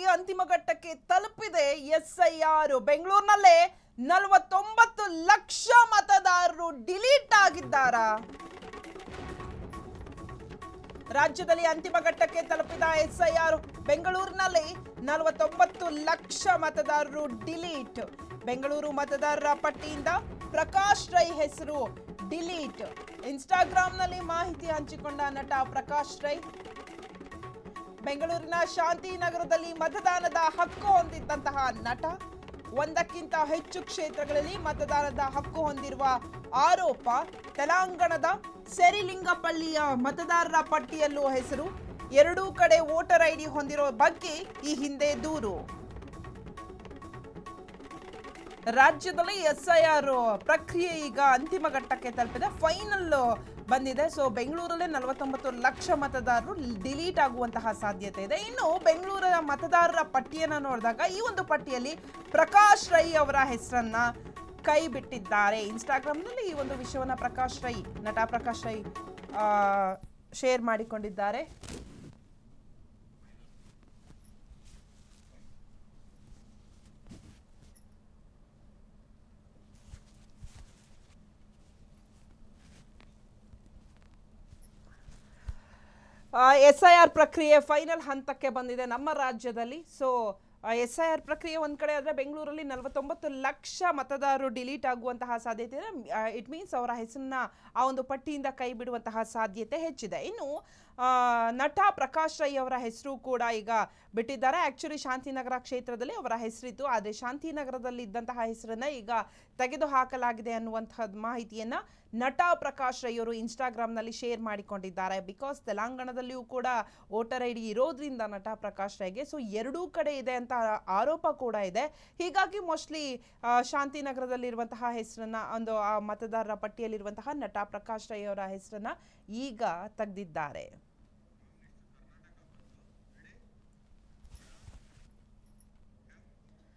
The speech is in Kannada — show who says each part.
Speaker 1: ರಾಜ್ಯದಲ್ಲಿ ಅಂತಿಮ ಘಟ್ಟಕ್ಕೆ ತಲುಪಿದೆ ಎಸ್ಐಆರ್. ಬೆಂಗಳೂರಿನಲ್ಲೇ 49 ಲಕ್ಷ ಮತದಾರರು ಡಿಲೀಟ್ ಆಗಿದ್ದಾರಾ? ರಾಜ್ಯದಲ್ಲಿ ಅಂತಿಮ ಘಟ್ಟಕ್ಕೆ ತಲುಪಿದ ಎಸ್ಐಆರ್. ಬೆಂಗಳೂರಿನಲ್ಲಿ 49 ಲಕ್ಷ ಮತದಾರರು ಡಿಲೀಟ್. ಬೆಂಗಳೂರು ಮತದಾರರ ಪಟ್ಟಿಯಿಂದ ಪ್ರಕಾಶ್ ರೈ ಹೆಸರು ಡಿಲೀಟ್. ಇನ್ಸ್ಟಾಗ್ರಾಂನಲ್ಲಿ ಮಾಹಿತಿ ಹಂಚಿಕೊಂಡ ನಟ ಪ್ರಕಾಶ್ ರೈ ಬೆಂಗಳೂರಿನ ಶಾಂತಿನಗರದಲ್ಲಿ ಮತದಾನದ ಹಕ್ಕು ಹೊಂದಿದ್ದಂತಹ ನಟ ಒಂದಕ್ಕಿಂತ ಹೆಚ್ಚು ಕ್ಷೇತ್ರಗಳಲ್ಲಿ ಮತದಾನದ ಹಕ್ಕು ಹೊಂದಿರುವ ಆರೋಪ. ತೆಲಂಗಾಣದ ಸೆರಿಲಿಂಗಪಳ್ಳಿಯ ಮತದಾರರ ಪಟ್ಟಿಯಲ್ಲೂ ಹೆಸರು. ಎರಡೂ ಕಡೆ ವೋಟರ್ ಐಡಿ ಹೊಂದಿರೋ ಬಗ್ಗೆ ಈ ಹಿಂದೆ ದೂರು. ರಾಜ್ಯದಲ್ಲಿ ಎಸ್ಐಆರ್ ಪ್ರಕ್ರಿಯೆ ಈಗ ಅಂತಿಮ ಘಟ್ಟಕ್ಕೆ ತಲುಪಿದೆ, ಫೈನಲ್ ಬಂದಿದೆ. ಸೊ ಬೆಂಗಳೂರಲ್ಲೇ 49 ಲಕ್ಷ ಮತದಾರರು ಡಿಲೀಟ್ ಆಗುವಂತಹ ಸಾಧ್ಯತೆ ಇದೆ. ಇನ್ನು ಬೆಂಗಳೂರಿನ ಮತದಾರರ ಪಟ್ಟಿಯನ್ನು ನೋಡಿದಾಗ ಈ ಒಂದು ಪಟ್ಟಿಯಲ್ಲಿ ಪ್ರಕಾಶ್ ರೈ ಅವರ ಹೆಸರನ್ನ ಕೈ ಬಿಟ್ಟಿದ್ದಾರೆ. ಇನ್ಸ್ಟಾಗ್ರಾಮ್ನಲ್ಲಿ ಈ ಒಂದು ವಿಷಯವನ್ನ ನಟ ಪ್ರಕಾಶ್ ರೈ ಶೇರ್ ಮಾಡಿಕೊಂಡಿದ್ದಾರೆ. ಎಸ್ಐಆರ್ ಪ್ರಕ್ರಿಯೆ ಫೈನಲ್ ಹಂತಕ್ಕೆ ಬಂದಿದೆ ನಮ್ಮ ರಾಜ್ಯದಲ್ಲಿ. ಸೊ ಎಸ್ಐಆರ್ ಪ್ರಕ್ರಿಯೆ ಒಂದ್ ಕಡೆ ಆದ್ರೆ ಬೆಂಗಳೂರಲ್ಲಿ 49 ಲಕ್ಷ ಮತದಾರರು ಡಿಲೀಟ್ ಆಗುವಂತಹ ಸಾಧ್ಯತೆ ಇದೆ. ಇಟ್ ಮೀನ್ಸ್ ಅವರ ಹೆಸರನ್ನ ಆ ಒಂದು ಪಟ್ಟಿಯಿಂದ ಕೈ ಬಿಡುವಂತಹ ಸಾಧ್ಯತೆ ಹೆಚ್ಚಿದೆ. ಇನ್ನು ನಟ ಪ್ರಕಾಶ್ ರೈ ಅವರ ಹೆಸರು ಕೂಡ ಈಗ ಬಿಟ್ಟಿದ್ದಾರೆ. ಆಕ್ಚುಲಿ ಶಾಂತಿನಗರ ಕ್ಷೇತ್ರದಲ್ಲಿ ಅವರ ಹೆಸರಿತ್ತು, ಆದರೆ ಶಾಂತಿನಗರದಲ್ಲಿ ಇದ್ದಂತಹ ಹೆಸರನ್ನ ಈಗ ತೆಗೆದು ಹಾಕಲಾಗಿದೆ ಅನ್ನುವಂತಹ ಮಾಹಿತಿಯನ್ನ ನಟ ಪ್ರಕಾಶ್ ರೈ ಅವರು ಇನ್ಸ್ಟಾಗ್ರಾಮ್ನಲ್ಲಿ ಶೇರ್ ಮಾಡಿಕೊಂಡಿದ್ದಾರೆ. ಬಿಕಾಸ್ ತೆಲಂಗಾಣದಲ್ಲಿಯೂ ಕೂಡ ವೋಟರ್ ಐಡಿ ಇರೋದ್ರಿಂದ ನಟ ಪ್ರಕಾಶ್ ರೈಗೆ ಸೊ ಎರಡೂ ಕಡೆ ಇದೆ ಅಂತ ಆರೋಪ ಕೂಡ ಇದೆ. ಹೀಗಾಗಿ ಮೋಸ್ಟ್ಲಿ ಶಾಂತಿನಗರದಲ್ಲಿರುವಂತಹ ಹೆಸರನ್ನ ಒಂದು ಆ ಮತದಾರರ ಪಟ್ಟಿಯಲ್ಲಿರುವಂತಹ ನಟ ಪ್ರಕಾಶ್ ರೈ ಅವರ ಹೆಸರನ್ನ ಈಗ ತೆಗೆದಿದ್ದಾರೆ.